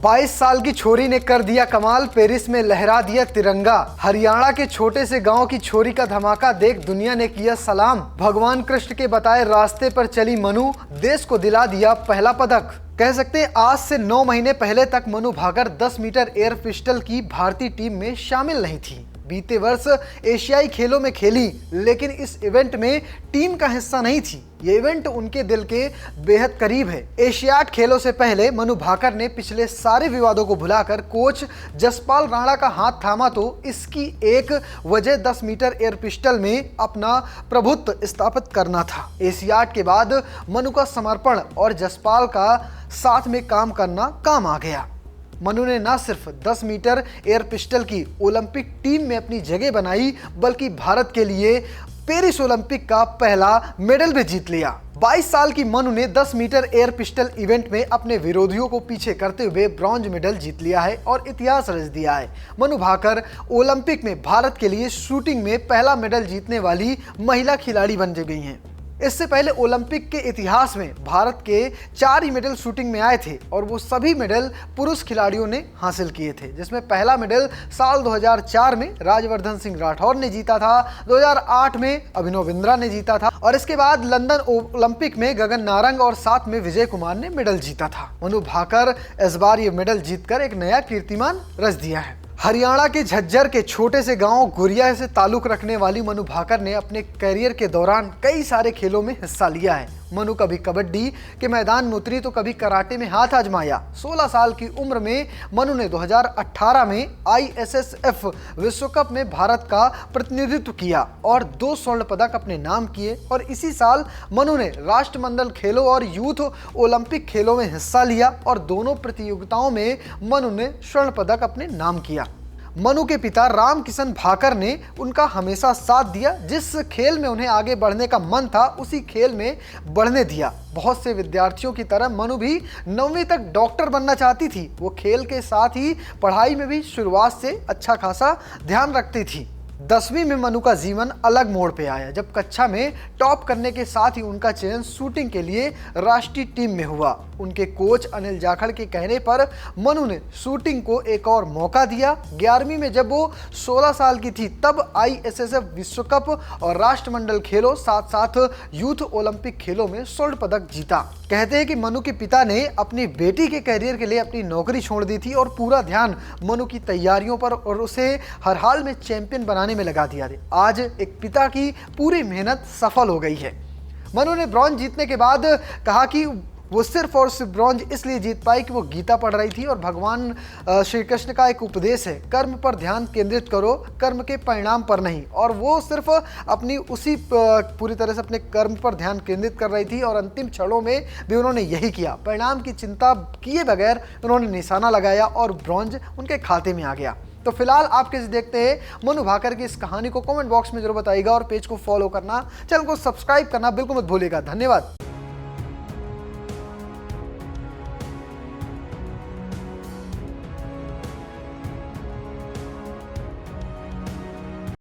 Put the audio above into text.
22 साल की छोरी ने कर दिया कमाल, पेरिस में लहरा दिया तिरंगा। हरियाणा के छोटे से गांव की छोरी का धमाका देख दुनिया ने किया सलाम। भगवान कृष्ण के बताए रास्ते पर चली मनु, देश को दिला दिया पहला पदक। कह सकते हैं आज से 9 महीने पहले तक Manu Bhaker 10 metre air pistol की भारतीय टीम में शामिल नहीं थी। बीते वर्ष एशियाई खेलों में खेली, लेकिन इस इवेंट में टीम का हिस्सा नहीं थी। ये इवेंट उनके दिल के बेहद करीब है। एशियाड खेलों से पहले मनु भाकर ने पिछले सारे विवादों को भुलाकर कोच जसपाल राणा का हाथ थामा, तो इसकी एक वजह 10 मीटर एयर पिस्टल में अपना प्रभुत्व स्थापित करना था। एशियाड के बाद मनु का समर्पण और जसपाल का साथ में काम करना काम आ गया। मनु ने न सिर्फ 10 मीटर एयर पिस्टल की ओलंपिक टीम में अपनी जगह बनाई, बल्कि भारत के लिए पेरिस ओलंपिक का पहला मेडल भी जीत लिया। 22 साल की मनु ने 10 मीटर एयर पिस्टल इवेंट में अपने विरोधियों को पीछे करते हुए ब्रॉन्ज मेडल जीत लिया है और इतिहास रच दिया है। मनु भाकर ओलंपिक में भारत के लिए शूटिंग में पहला मेडल जीतने वाली महिला खिलाड़ी बन गई हैं। इससे पहले ओलंपिक के इतिहास में भारत के 4 ही मेडल शूटिंग में आए थे और वो सभी मेडल पुरुष खिलाड़ियों ने हासिल किए थे, जिसमें पहला मेडल साल 2004 में राजवर्धन सिंह राठौर ने जीता था, 2008 में अभिनव बिंद्रा ने जीता था और इसके बाद लंदन ओलंपिक में गगन नारंग और साथ में विजय कुमार ने मेडल जीता था। मनु भाकर इस बार ये मेडल जीतकर एक नया कीर्तिमान रच दिया है। हरियाणा के झज्जर के छोटे से गांव गुरिया से ताल्लुक रखने वाली मनु भाकर ने अपने करियर के दौरान कई सारे खेलों में हिस्सा लिया है। मनु कभी कबड्डी के मैदान में उतरी तो कभी कराटे में हाथ आजमाया। 16 साल की उम्र में मनु ने 2018 में ISSF विश्व कप में भारत का प्रतिनिधित्व किया और 2 स्वर्ण पदक अपने नाम किए और इसी साल मनु ने राष्ट्रमंडल खेलों और यूथ ओलंपिक खेलों में हिस्सा लिया और दोनों प्रतियोगिताओं में मनु ने स्वर्ण पदक अपने नाम किया। मनु के पिता राम किशन भाकर ने उनका हमेशा साथ दिया। जिस खेल में उन्हें आगे बढ़ने का मन था, उसी खेल में बढ़ने दिया। बहुत से विद्यार्थियों की तरह मनु भी 9वीं तक डॉक्टर बनना चाहती थी। वो खेल के साथ ही पढ़ाई में भी शुरुआत से अच्छा खासा ध्यान रखती थी। 10वीं में मनु का जीवन अलग मोड़ पे आया, जब कक्षा में टॉप करने के साथ ही उनका चयन शूटिंग के लिए राष्ट्रीय टीम में हुआ। उनके कोच अनिल जाखड़ के कहने पर मनु ने शूटिंग को एक और मौका दिया। 11वीं में जब वो 16 साल की थी, तब ISSF विश्व कप और राष्ट्रमंडल खेलों साथ साथ यूथ ओलंपिक खेलों में स्वर्ण पदक जीता। कहते हैं कि मनु के पिता ने अपनी बेटी के करियर के लिए अपनी नौकरी छोड़ दी थी और पूरा ध्यान मनु की तैयारियों पर और उसे हर हाल में चैंपियन बनाने में लगा दिया। आज एक पिता की पूरी मेहनत सफल हो गई है। मनु ने ब्रॉन्ज जीतने के बाद कहा कि वो सिर्फ और सिर्फ ब्रॉन्ज इसलिए जीत पाई कि वो गीता पढ़ रही थी और भगवान श्री कृष्ण का एक उपदेश है, कर्म पर ध्यान केंद्रित करो, कर्म के परिणाम पर नहीं। और वो सिर्फ अपनी उसी पूरी तरह से अपने कर्म पर ध्यान केंद्रित कर रही थी और अंतिम क्षणों में भी उन्होंने यही किया। परिणाम की चिंता किए बगैर उन्होंने निशाना लगाया और ब्रॉन्ज उनके खाते में आ गया। तो फिलहाल आप कैसे देखते हैं मनु भाकर की इस कहानी को, कमेंट बॉक्स में जरूर बताइएगा और पेज को फॉलो करना, चैनल को सब्सक्राइब करना बिल्कुल मत भूलिएगा। धन्यवाद।